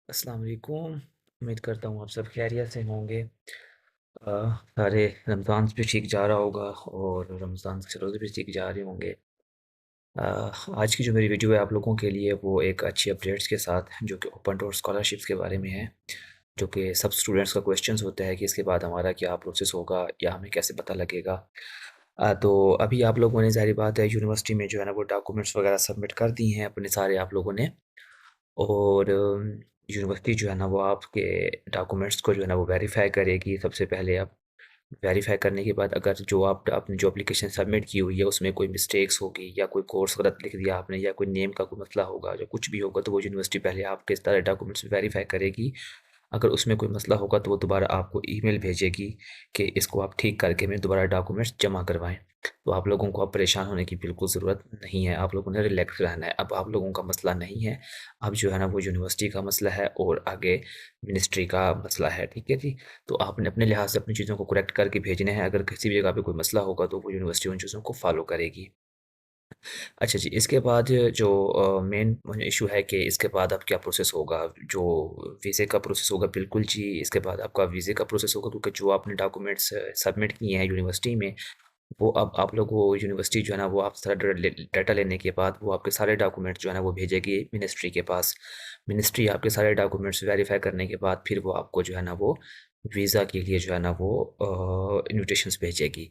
अस्सलाम वालेकुम। उम्मीद करता हूँ आप सब खैरियत से होंगे। सारे रमज़ान भी ठीक जा रहा होगा और रमज़ान के रोज़े भी ठीक जा रहे होंगे। अ, आज की जो मेरी वीडियो है आप लोगों के लिए वो एक अच्छी अपडेट्स के साथ जो कि ओपन डोर स्कॉलरशिप्स के बारे में है, जो कि सब स्टूडेंट्स का क्वेश्चंस होता है कि इसके बाद हमारा क्या प्रोसेस होगा या हमें कैसे पता लगेगा। तो अभी आप लोगों ने ज़ाहिर बात है यूनिवर्सिटी में जो है ना वो डॉक्यूमेंट्स वगैरह सबमिट कर दी हैं अपने सारे आप लोगों ने। और यूनिवर्सिटी जो है ना वो आपके डॉक्यूमेंट्स को जो है ना वो वेरीफ़ाई करेगी सबसे पहले। आप वेरीफ़ाई करने के बाद अगर जो आप आपने जो एप्लीकेशन सबमिट की हुई है उसमें कोई मिस्टेक्स होगी या कोई कोर्स गलत लिख दिया आपने या कोई नेम का कोई मसला होगा या कुछ भी होगा तो वो यूनिवर्सिटी पहले आपके सारे डॉक्यूमेंट्स वेरीफ़ाई करेगी। अगर उसमें कोई मसला होगा तो वो दोबारा आपको ईमेल भेजेगी कि इसको आप ठीक करके में दोबारा डॉक्यूमेंट्स जमा करवाएँ। तो आप लोगों को अब परेशान होने की बिल्कुल ज़रूरत नहीं है, आप लोगों ने रिलैक्स रहना है। अब आप लोगों का मसला नहीं है, अब जो है ना वो यूनिवर्सिटी का मसला है और आगे मिनिस्ट्री का मसला है, ठीक है जी? तो आपने अपने लिहाज से अपनी चीज़ों को करेक्ट करके भेजने हैं, अगर किसी भी जगह पे कोई मसला होगा तो वो यूनिवर्सिटी उन चीज़ों को फ़ॉलो करेगी। अच्छा जी, इसके बाद जो मेन इश्यू है कि इसके बाद अब क्या प्रोसेस होगा, जो वीज़े का प्रोसेस होगा बिल्कुल जी, इसके बाद आपका वीज़े का प्रोसेस होगा क्योंकि जो आपने डॉक्यूमेंट्स सबमिट किए हैं यूनिवर्सिटी में, वो अब आप लोग वो यूनिवर्सिटी जो है ना वो आप सारा डाटा लेने के बाद वो आपके सारे डॉक्यूमेंट्स जो है ना वो भेजेगी मिनिस्ट्री के पास। मिनिस्ट्री आपके सारे डॉक्यूमेंट्स वेरीफ़ाई करने के बाद फिर वो आपको जो है ना वो वीज़ा के लिए जो है ना वो इन्विटेशंस भेजेगी।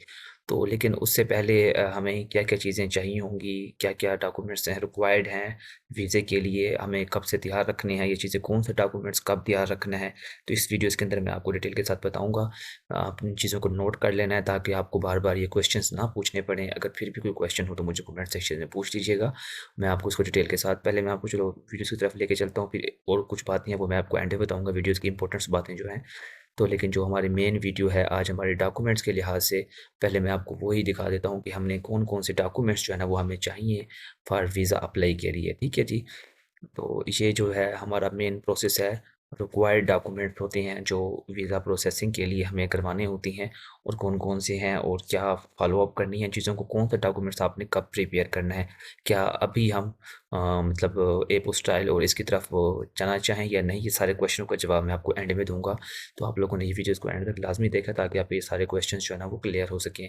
तो लेकिन उससे पहले हमें क्या-क्या चीज़ें चाहिए होंगी, क्या-क्या डॉक्यूमेंट्स हैं रिक्वायर्ड हैं वीज़े के लिए, हमें कब से तैयार रखने हैं, ये चीज़ें कौन से डॉक्यूमेंट्स कब तैयार रखना है, तो इस वीडियोज़ के अंदर मैं आपको डिटेल के साथ बताऊँगा। आप इन चीज़ों को नोट कर लेना है ताकि आपको बार-बार ये क्वेश्चंस ना पूछने पड़ें। अगर फिर भी कोई क्वेश्चन हो तो मुझे कमेंट सेक्शन में पूछ लीजिएगा। मैं आपको इसको डिटेल के साथ पहले मैं आपको चलो वीडियोज़ की तरफ लेके चलता हूँ, फिर और कुछ बातें हैं वो मैं आपको एंड में बताऊँगा वीडियोज़ की इम्पोर्टेंट्स बातें जो हैं। तो लेकिन जो हमारी मेन वीडियो है आज हमारे डॉक्यूमेंट्स के लिहाज से, पहले मैं आपको वही दिखा देता हूँ कि हमने कौन-कौन से डॉक्यूमेंट्स जो है ना वो हमें चाहिए फॉर वीज़ा अप्लाई के लिए, ठीक है जी? तो ये जो है हमारा मेन प्रोसेस है, रिक्वायर्ड डॉक्यूमेंट होते हैं जो वीज़ा प्रोसेसिंग के लिए हमें करवाने होती हैं और कौन-कौन से हैं और क्या फ़ॉलो-अप करनी है चीज़ों को, कौन सा डॉक्यूमेंट्स आपने कब प्रिपेयर करना है। क्या अभी हम मतलब एपोस्टाइल और इसकी तरफ जाना चाहें या नहीं, ये सारे क्वेश्चनों का जवाब मैं आपको एंड में दूँगा। तो आप लोगों ने ये वीडियोज़ को एंड तक लाज़मी देखा ताकि आप ये सारे क्वेश्चंस जो है ना वो क्लियर हो सकें।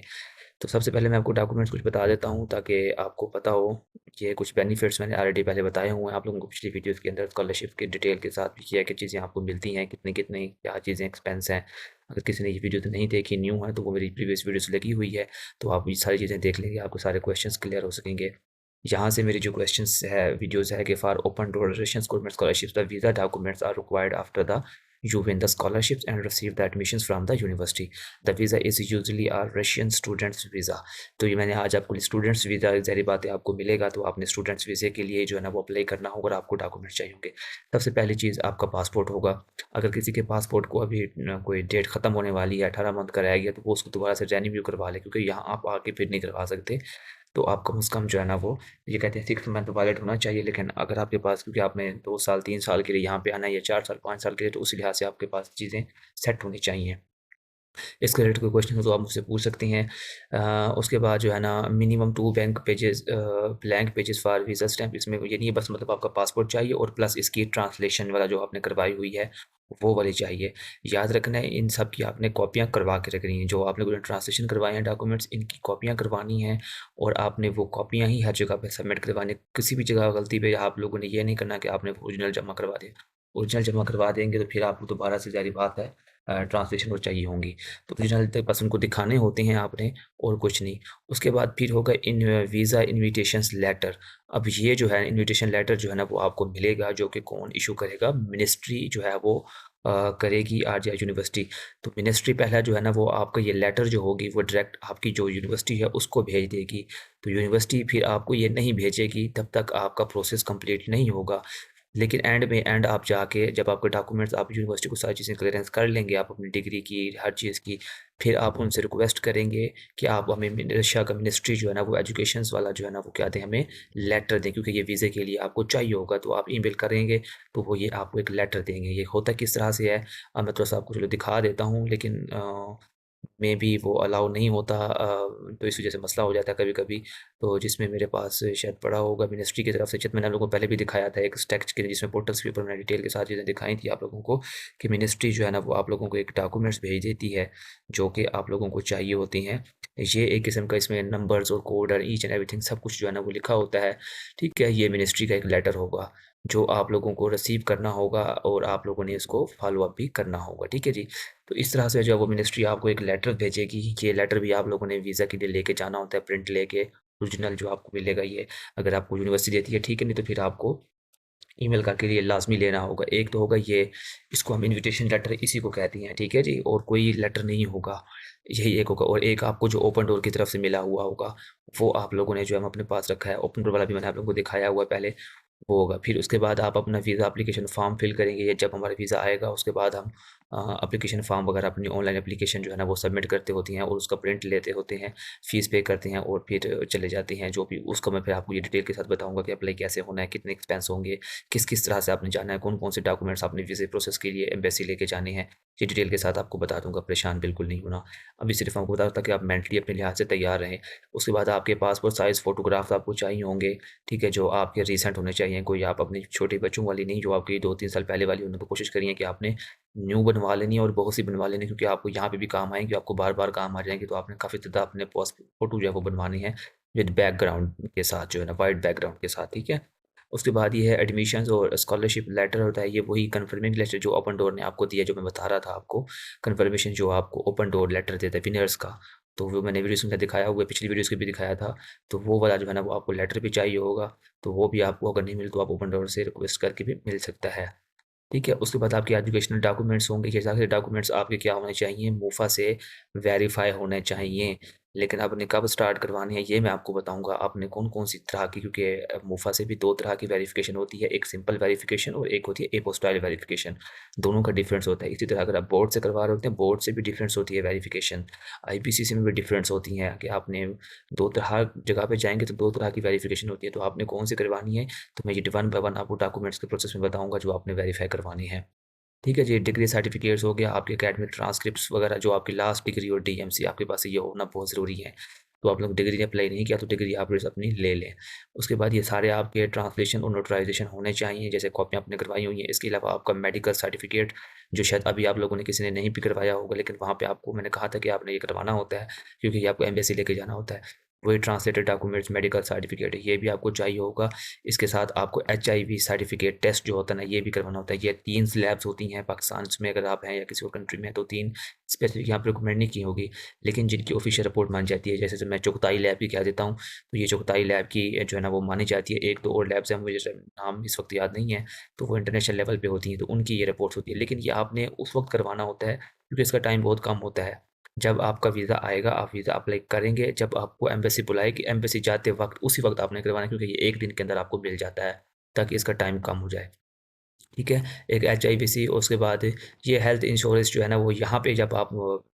तो सबसे पहले मैं आपको डॉक्यूमेंट्स कुछ बता देता हूँ ताकि आपको पता हो। ये कुछ बेनिफिट्स मैंने ऑलरेडी पहले बताए हुए हैं आप लोगों को पिछली वीडियोज़ के अंदर स्कॉलरशिप के डिटेल के साथ भी क्या-क्या चीज़ें आपको मिलती हैं, कितनी-कितनी क्या चीज़ें एक्सपेंस हैं। अगर किसी ने ये वीडियो तो नहीं देखी, न्यू है, तो वो मेरी प्रीवियस वीडियोज़ लगी हुई है, तो आप ये सारी चीज़ें देख लेंगे, आपको सारे क्वेश्चंस क्लियर हो सकेंगे। यहाँ से मेरी जो क्वेश्चंस है वीडियोज़ है कि for open door relations government scholarships the visa documents are required after the you win the scholarships and receive the admissions from the university. The visa is usually a Russian students visa. तो ये मैंने आज आपको students visa ज़ाहिर बात है आपको मिलेगा तो आपने स्टूडेंट्स वीज़े के लिए जो है ना वो अप्लाई करना होगा और आपको डॉक्यूमेंट्स चाहिए होंगे। सबसे पहली चीज़ आपका पासपोर्ट होगा। अगर किसी के पासपोर्ट को अभी कोई डेट ख़त्म होने वाली है, 18 मंथ का रह गया तो वो उसको दोबारा से रिन्यू करवा ले क्योंकि यहाँ आप आके फिर नहीं करवा सकते। तो आप कम से कम जो है ना वो ये कहते हैं 6 मंथ वैलिड होना चाहिए, लेकिन अगर आपके पास क्योंकि आपने 2 साल 3 साल के लिए यहाँ पे आना है या 4 साल 5 साल के लिए तो उस लिहाज से आपके पास चीज़ें सेट होनी चाहिए। इसके रिलेटेड कोई क्वेश्चन हो तो आप मुझसे पूछ सकती हैं। उसके बाद जो है ना minimum 2 blank pages for visa stamp, इसमें ये नहीं है बस मतलब आपका पासपोर्ट चाहिए और प्लस इसकी ट्रांसलेशन वाला जो आपने करवाई हुई है, वो वाली चाहिए। याद रखना है इन सब की आपने कॉपियाँ करवा के रखनी है। जो आपने ट्रांसलेशन करवाए हैं डॉक्यूमेंट्स इनकी कॉपियाँ करवानी हैं और आपने वो कॉपियाँ ही हर जगह पे सबमिट करवानी। किसी भी जगह गलती पे आप लोगों ने ये नहीं करना कि आपने ओरिजिनल जमा करवा दिया। ओरिजिनल जमा करवा देंगे तो फिर आपको दोबारा से ज़ाहिर बात है ट्रांसलेशन वो चाहिए होंगी। तो ओरिजिनल तक बस उनको दिखाने होते हैं आपने और कुछ नहीं। उसके बाद फिर होगा इन वीज़ा इन्विटेशंस लेटर। अब ये जो है इन्विटेशन लेटर जो है ना वो आपको मिलेगा जो कि कौन इश्यू करेगा, मिनिस्ट्री जो है वो करेगी आरजीआई यूनिवर्सिटी। तो मिनिस्ट्री पहला जो है ना वो आपका ये लेटर जो होगी वो डायरेक्ट आपकी जो यूनिवर्सिटी है उसको भेज देगी। तो यूनिवर्सिटी फिर आपको ये नहीं भेजेगी तब तक आपका प्रोसेस कंप्लीट नहीं होगा। लेकिन एंड आप जाके जब आपके डॉक्यूमेंट्स आप यूनिवर्सिटी को सारी चीज़ें क्लियरेंस कर लेंगे, आप अपनी डिग्री की, हर चीज़ की, फिर आप उनसे रिक्वेस्ट करेंगे कि आप हमें रशिया का मिनिस्ट्री जो है ना वो एजुकेशंस वाला जो है ना वो क्या दें हमें लेटर दें क्योंकि ये वीज़े के लिए आपको चाहिए होगा। तो आप ईमेल करेंगे तो वो ये आपको एक लेटर देंगे। ये होता किस तरह से है मैं थोड़ा-सा आपको चलो दिखा देता हूँ लेकिन में भी वो अलाउ नहीं होता, तो इस वजह से मसला हो जाता है कभी-कभी। तो जिसमें मेरे पास शायद पड़ा होगा मिनिस्ट्री की तरफ से, शायद मैंने आप लोगों को पहले भी दिखाया था एक टेक्स्ट के जिसमें पोर्टल्स के ऊपर मैंने डिटेल के साथ चीज़ें दिखाई थी आप लोगों को, कि मिनिस्ट्री जो है ना वो आप लोगों को एक डॉक्यूमेंट्स भेज देती है, जो कि आप लोगों को चाहिए होती हैं। ये एक किस्म का इसमें नंबर्स और कोड और ईच एंड एवरीथिंग सब कुछ जो है ना वो लिखा होता है, ठीक है? ये मिनिस्ट्री का एक लेटर होगा, जो आप लोगों को रिसीव करना होगा और आप लोगों ने इसको फ़ॉलो अप भी करना होगा, ठीक है जी? तो इस तरह से जो है वो मिनिस्ट्री आपको एक लेटर भेजेगी, ये लेटर भी आप लोगों ने वीज़ा के लिए लेके जाना होता है, प्रिंट लेके, ओरिजिनल जो आपको मिलेगा ये, अगर आपको यूनिवर्सिटी देती है ठीक है, नहीं तो फिर आपको ईमेल करके ये लाज़मी लेना होगा। एक तो होगा ये, इसको हम इन्विटेशन लेटर इसी को कहते हैं, ठीक है जी? और कोई लेटर नहीं होगा, यही एक होगा, और एक आपको जो ओपन डोर की तरफ से मिला हुआ होगा, वो आप लोगों ने जो है अपने पास रखा है। ओपन डोर वाला भी मैंने आप लोगों को दिखाया हुआ है पहले, वो होगा। फिर उसके बाद आप अपना वीज़ा एप्लीकेशन फ़ॉर्म फिल करेंगे, या जब हमारा वीज़ा आएगा उसके बाद हम एप्लीकेशन फ़ॉर्म वगैरह अपनी ऑनलाइन एप्लीकेशन जो है ना वो सबमिट करते होती हैं और उसका प्रिंट लेते होते हैं, फ़ीस पे करते हैं और फिर चले जाते हैं। जो भी उसका मैं फिर आपको ये डिटेल के साथ बताऊँगा कि अप्लाई कैसे होना है, कितने एक्सपेंस होंगे, किस-किस तरह से आपने जाना है, कौन-कौन से डॉक्यूमेंट्स आपने वीज़ा प्रोसेस के लिए एम्बेसी लेके जाने हैं। ये डिटेल के साथ आपको बता दूँगा, परेशान बिल्कुल नहीं होना। अभी सिर्फ़ आपको बता रहा था कि आप मेंटली अपने लिहाज़ से तैयार रहें। उसके बाद आपके पासपोर्ट साइज़ फ़ोटोग्राफ्स आपको चाहिए होंगे, ठीक है? जो आपके रीसेंट होने चाहिए, कोई आप अपने छोटे बच्चों वाली नहीं, जो आपकी 2-3 साल पहले वाली, उन्हें तो कोशिश करिए कि आपने न्यू बनवा लेनी है और बहुत सी बनवा लेनी है, क्योंकि आपको यहाँ पे भी काम आएँगी, आपको बार-बार काम आ जाएँगे, तो आपने काफ़ी ज़्यादा अपने पास फ़ोटो जो है वो बनवानी है, विद बैकग्राउंड के साथ जो है ना, व्हाइट बैकग्राउंड के साथ, ठीक है? उसके बाद ये है एडमिशन्स और स्कॉलरशिप लेटर होता है, ये वही कन्फर्मिंग लेटर जो ओपन डोर ने आपको दिया, जो मैं बता रहा था आपको, कन्फर्मेशन जो आपको ओपन डोर लेटर देता है विनर्स का, तो वो मैंने वीडियोज़ में दिखाया हुआ है, पिछली वीडियोज़ में भी दिखाया था, तो वो वाला जो है ना वो आपको लेटर भी चाहिए होगा, तो वो भी आपको अगर नहीं मिले तो आप ओपन डोर से रिक्वेस्ट करके भी मिल सकता है। ठीक है? उसके बाद आपके एजुकेशनल डॉक्यूमेंट्स होंगे, ये सारे डॉक्यूमेंट्स आपके क्या होने चाहिए, मूफा से वेरीफ़ाई होने चाहिए। लेकिन आपने कब स्टार्ट करवानी है, ये मैं आपको बताऊँगा, आपने कौन-कौन सी तरह की, क्योंकि मूफा से भी 2 तरह की वेरिफ़िकेशन होती है, एक सिंपल वेरिफ़िकेशन और एक होती है एपोस्टाइल वेरिफ़िकेशन। दोनों का डिफ़रेंस होता है। इसी तरह अगर आप बोर्ड से करवा रहे होते हैं, बोर्ड से भी डिफ़रेंस होती है वेरिफ़िकेशन। आईपीसीसी में भी डिफ़रेंस होती हैं कि आपने 2 हर जगह पे जाएँगे तो 2 तरह की वेरिफ़िकेशन होती है, तो आपने कौन सी करवानी है, तो मैं ये वन बाय वन आपको डॉक्यूमेंट्स के प्रोसेस में बताऊँगा जो आपने वेरीफ़ाई करवानी है। ठीक है जी, डिग्री सर्टिफ़िकेट्स हो गया, आपके एकेडमिक ट्रांसक्रिप्ट्स वगैरह, जो आपकी लास्ट डिग्री और डीएमसी आपके पास ये होना बहुत ज़रूरी है। तो आप लोग डिग्री अप्लाई नहीं किया तो डिग्री आप बस अपनी ले लें। उसके बाद ये सारे आपके ट्रांसलेशन और नोटराइज़ेशन होने चाहिए, जैसे कॉपियाँ आपने करवाई हुई हैं। इसके अलावा आपका मेडिकल सर्टिफ़िकेट, जो शायद अभी आप लोगों ने किसी ने नहीं भी करवाया होगा, लेकिन वहाँ पे आपको मैंने कहा था कि आपने ये करवाना होता है, क्योंकि ये आपको एम्बेसी लेके जाना होता है। वही ट्रांसलेटेड डॉक्यूमेंट्स, मेडिकल सर्टिफ़िकेट, ये भी आपको चाहिए होगा। इसके साथ आपको एचआईवी सर्टिफ़िकेट टेस्ट जो होता है ना, ये भी करवाना होता है। ये 3 लैब्स होती हैं पाकिस्तान में, अगर आप हैं या किसी और कंट्री में, तो 3 स्पेसिफ़िक यहाँ पे रिकमेंड नहीं की होगी, लेकिन जिनकी ऑफ़िशियल रिपोर्ट मानी जाती है, जैसे मैं चुगताई लैब की कह देता हूँ, तो ये चुगताई लैब की जो है ना वो मानी जाती है। 1-2 और लैब्स हैं, मुझे नाम इस वक़्त याद नहीं है, तो वो इंटरनेशनल लेवल पे होती हैं, तो उनकी ये रिपोर्ट्स होती है। लेकिन ये आपने उस वक़्त करवाना होता है, क्योंकि इसका टाइम बहुत कम होता है। जब आपका वीज़ा आएगा, आप वीज़ा अप्लाई करेंगे, जब आपको एम्बेसी बुलाएगी, एम्बेसी जाते वक़्त, उसी वक़्त आपने करवाना है, क्योंकि ये 1 दिन के अंदर आपको मिल जाता है, ताकि इसका टाइम कम हो जाए। ठीक है? एक एचआईवीसी, और उसके बाद ये हेल्थ इंश्योरेंस जो है ना, वो यहाँ पे जब आप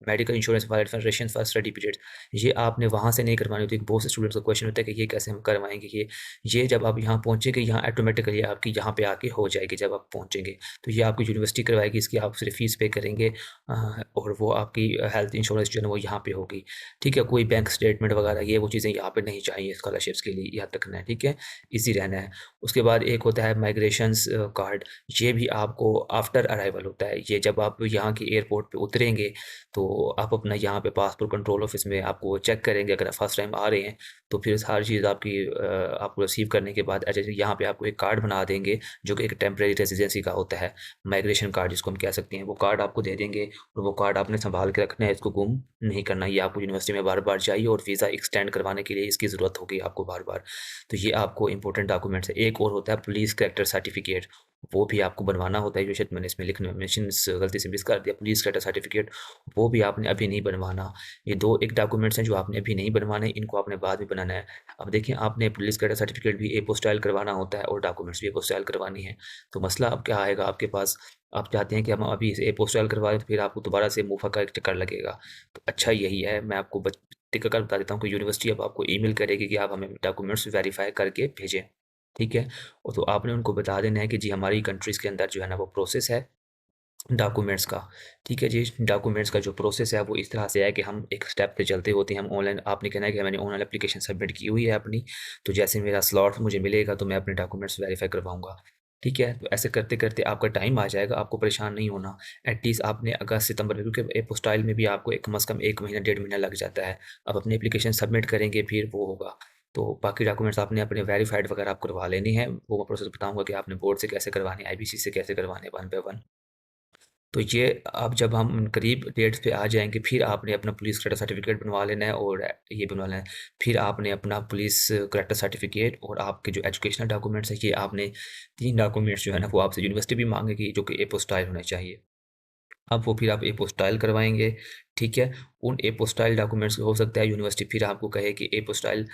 मेडिकल इंश्योरेंस वाले फेडरेशन फॉर स्टडी पीरियड, ये आपने वहाँ से नहीं करवानी होती। बहुत से स्टूडेंट्स का क्वेश्चन होता है कि ये कैसे हम करवाएँगे ये जब आप यहाँ पहुँचेंगे, यहाँ ऑटोमेटिकली आपकी यहाँ पे आके हो जाएगी जब आप पहुँचेंगे। तो ये आपकी यूनिवर्सिटी करवाएगी, इसकी आप सिर्फ़ फ़ीस पे करेंगे, और वो आपकी हेल्थ इंश्योरेंस जो है ना वो यहाँ पे होगी। ठीक है? कोई बैंक स्टेटमेंट वगैरह ये वो चीज़ें यहाँ पे नहीं चाहिए स्कॉलरशिप्स के लिए, याद रखना है, ठीक है? ईज़ी रहना है। उसके बाद एक होता है माइग्रेशंस कार्ड, ये भी आपको आफ्टर अराइवल होता है। ये जब आप यहाँ की एयरपोर्ट पे उतरेंगे, तो आप अपना यहाँ पे पासपोर्ट कंट्रोल ऑफिस में आपको चेक करेंगे, अगर आप फर्स्ट टाइम आ रहे हैं, तो फिर हर चीज़ आपकी आपको रिसीव करने के बाद अच्छा जी यहाँ पे आपको एक कार्ड बना देंगे, जो कि एक टेम्परेरी रेज़िडेंसी का होता है, माइग्रेशन कार्ड जिसको हम कह सकते हैं। वो कार्ड आपको दे देंगे और वो कार्ड आपने सँभाल के रखना है, इसको गुम नहीं करना। ये आपको यूनिवर्सिटी में बार-बार चाहिए, और वीज़ा एक्सटेंड करवाने के लिए इसकी ज़रूरत होगी आपको बार-बार। तो ये आपको इम्पोर्टेंट डॉक्यूमेंट्स है। एक और होता है पुलिस कैरेक्टर सर्टिफ़िकेट, वो भी आपको बनवाना होता है, जो शायद मैंने इसमें लिखने में मेंशन्स गलती से मिस कर दिया, पुलिस कैरेक्टर सर्टिफ़िकेट, वो भी आपने अभी नहीं बनवाना। ये 2 एक डॉक्यूमेंट्स हैं जो आपने अभी नहीं बनवाने, इनको आपने बाद में बनाना है। अब देखिए, आपने पुलिस कैडेट सर्टिफ़िकेट भी एपोस्टाइल करवाना होता है और डॉक्यूमेंट्स भी एपोस्टाइल करवानी है। तो मसला अब क्या आएगा आपके पास, आप चाहते हैं कि हम अभी इसे एपोस्टाइल करवा दें, तो फिर आपको दोबारा से मुफ़ा का एक चक्कर लगेगा। तो अच्छा यही है, मैं आपको टिक कर बता देता हूँ कि यूनिवर्सिटी अब आपको ईमेल करेगी कि आप हमें डॉक्यूमेंट्स वेरीफ़ाई करके भेजें, ठीक है? और तो आपने उनको बता देना है कि जी हमारी कंट्रीज़ के अंदर जो है ना वो प्रोसेस है, डॉक्यूमेंट्स का। ठीक है जी, डॉक्यूमेंट्स का जो प्रोसेस है वो इस तरह से है कि हम एक स्टेप पे चलते होते हैं। हम ऑनलाइन, आपने कहना है कि मैंने ऑनलाइन एप्लीकेशन सबमिट की हुई है अपनी, तो जैसे मेरा स्लॉट मुझे मिलेगा तो मैं अपने डॉक्यूमेंट्स वेरीफाई करवाऊँगा। ठीक है? तो ऐसे करते-करते आपका टाइम आ जाएगा, आपको परेशान नहीं होना। एटलीस्ट आपने अगस्त सितंबर में, क्योंकि एपोस्टाइल में भी आपको एक कम से कम 1 महीना, डेढ़ महीना लग जाता है। आप अपनी एप्लीकेशन सबमिट करेंगे फिर वो होगा। तो बाकी डॉक्यूमेंट्स आपने अपने वेरिफाइड वगैरह आप करवा लेने हैं। वो मैं प्रोसेस बताऊँगा कि आपने बोर्ड से कैसे करवाने हैं, आईबीसी से कैसे करवाने हैं, वन बाय वन। तो ये अब जब हम करीब डेट्स पे आ जाएँगे, फिर आपने अपना पुलिस कैडेट सर्टिफ़िकेट बनवा लेना है और ये बनवा लेना है। फिर आपने अपना पुलिस कैडेट सर्टिफ़िकेट और आपके जो एजुकेशनल डॉक्यूमेंट्स हैं, ये आपने 3 डॉक्यूमेंट्स जो है ना, वो आपसे यूनिवर्सिटी भी माँगेगी, जो कि एपोस्टाइल होने चाहिए। अब वो फिर आप एपोस्टाइल करवाएँगे, ठीक है? उन एपोस्टाइल डॉक्यूमेंट्स हो सकता है यूनिवर्सिटी फिर आपको कहे कि एपोस्टाइल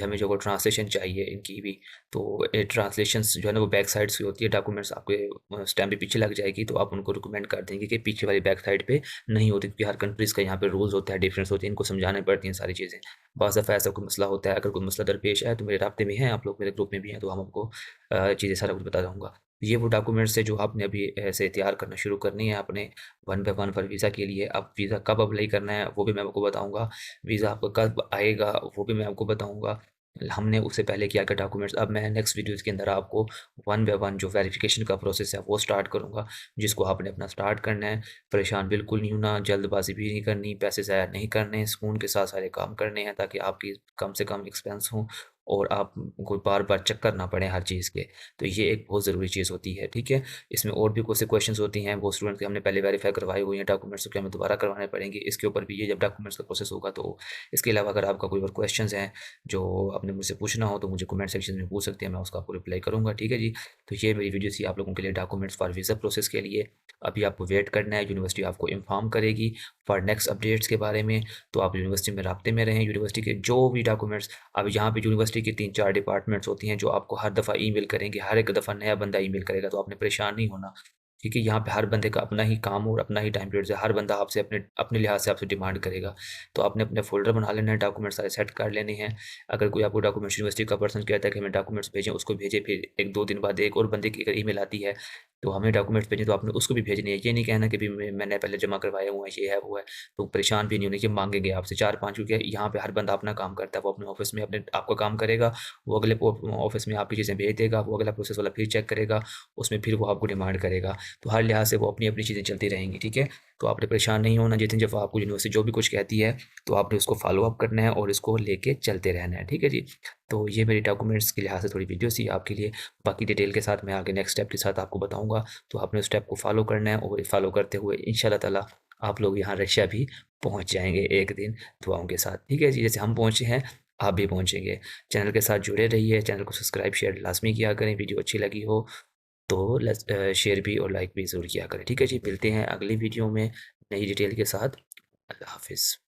हमें जो वो ट्रांसलेशन चाहिए इनकी भी। तो ट्रांसलेशंस जो है ना, वो बैक साइड से होती है, डॉक्यूमेंट्स आपके स्टैम्प पे पीछे लग जाएगी, तो आप उनको रिकमेंड कर देंगे कि पीछे वाली बैक साइड पे नहीं होती, क्योंकि हर कंट्रीज़ का यहाँ पे रूल्स होता है, डिफरेंस होती है, इनको समझानी पड़ती हैं सारी चीज़ें। बाज़ दफ़ा ऐसा कोई मसला होता है, अगर कोई मसला दरपेश आए तो मेरे राब्ते में हैं, आप लोग मेरे ग्रुप में भी हैं, तो हम आपको चीज़ें सारा कुछ बता दूँगा। ये वो डॉक्यूमेंट्स है जो आपने अभी ऐसे तैयार करना शुरू करनी है आपने one by one for visa के लिए। अब वीज़ा कब अप्लाई करना है वो भी मैं आपको बताऊँगा। वीज़ा आपका कब आएगा वो भी मैं आपको बताऊँगा। हमने उससे पहले क्या-क्या डॉक्यूमेंट्स, अब मैं नेक्स्ट वीडियोज़ के अंदर आपको वन बाय वन जो वेरिफ़िकेशन का प्रोसेस है वो स्टार्ट करूँगा, जिसको आपने अपना स्टार्ट करना है। परेशान बिल्कुल नहीं होना, जल्दबाज़ी भी नहीं करनी, पैसे ज़ाया नहीं करने, सुकून के साथ सारे काम करने हैं, ताकि आपकी कम से कम एक्सपेंस हों और आपको बार-बार चक्कर ना पड़े हर चीज़ के। तो ये एक बहुत ज़रूरी चीज़ होती है, ठीक है? इसमें और भी कुछ से क्वेश्चंस होती हैं, वो स्टूडेंट के हमने पहले वेरीफाई करवाए हुए हैं डॉक्यूमेंट्स, तो क्या हमें दोबारा करवाने पड़ेंगे? इसके ऊपर भी ये जब डॉक्यूमेंट्स का प्रोसेस होगा तो इसके अलावा अगर आपका कोई और क्वेश्चंस हैं जो आपने मुझसे पूछना हो तो मुझे कमेंट सेक्शन में पूछ सकते हैं, मैं उसका आपको रिप्लाई करूँगा, ठीक है जी? तो ये मेरी वीडियो थी आप लोगों के लिए डॉक्यूमेंट्स फॉर वीज़ा प्रोसेस के लिए। अभी आपको वेट करना है, यूनिवर्सिटी आपको इन्फॉर्म करेगी फॉर नेक्स्ट अपडेट्स के बारे में, तो आप यूनिवर्सिटी में राब्ते में रहें। यूनिवर्सिटी के जो भी डॉक्यूमेंट्स, अब यहाँ पे यूनिवर्सिटी की 3-4 डिपार्टमेंट्स होती हैं जो आपको हर दफ़ा ईमेल करेंगे, हर एक दफ़ा नया बंदा ईमेल करेगा, तो आपने परेशान नहीं होना। ठीक है? यहाँ पे हर बंदे का अपना ही काम और अपना ही टाइम पीरियड है, हर बंदा आपसे अपने अपने लिहाज से आपसे डिमांड करेगा। तो आपने अपने फ़ोल्डर बना लेना है, डॉक्यूमेंट सारे सेट कर लेने हैं। अगर कोई आपको डॉक्यूमेंट्स यूनिवर्सिटी का पर्सन कहता है कि हमें डॉक्यूमेंट्स भेजें, उसको भेजें, फिर 1-2 दिन बाद एक और बंदे की अगर ईमेल आती है, तो हमें डॉक्यूमेंट्स भेजें, तो आपने उसको भी भेजने हैं। ये नहीं कहना कि भई मैंने पहले जमा करवाए हुए हैं, ये है, वो है। तो परेशान भी नहीं होने, ये माँगेंगे आपसे 4-5, क्योंकि यहाँ पे हर बंदा अपना काम करता है। वो अपने ऑफ़िस में अपने आपका काम करेगा, वो अगले ऑफ़िस में आपकी चीज़ें भेज देगा, वो अगला प्रोसेस वाला फिर चेक करेगा, उसमें फिर वो आपको डिमांड करेगा। तो हर लिहाज से वो अपनी-अपनी चीज़ें चलती रहेंगी, ठीक है? तो आपने परेशान नहीं होना, जितनी दफ़ा आपको यूनिवर्सिटी जो भी कुछ कहती है, तो आपने उसको फ़ॉलो अप करना है और इसको लेके चलते रहना है, ठीक है जी? तो ये मेरी डॉक्यूमेंट्स के लिहाज से थोड़ी वीडियो थी आपके लिए। बाकी डिटेल के साथ मैं आगे नेक्स्ट स्टेप के साथ आपको बताऊँगा, तो आपने उस स्टेप को फ़ॉलो करना है और फ़ॉलो करते हुए इंशाअल्लाह ताला आप लोग यहाँ रशिया भी पहुँच जाएँगे एक दिन दुआओं के साथ, ठीक है जी? जैसे हम पहुँचे हैं, आप भी पहुँचेंगे। चैनल के साथ जुड़े रहिए, चैनल को सब्सक्राइब, शेयर लाज़मी किया करें, वीडियो अच्छी लगी हो तो शेयर भी और लाइक भी ज़रूर किया करें, ठीक है जी? मिलते हैं अगली वीडियो में नई डिटेल के साथ। अल्लाह हाफ़िज़।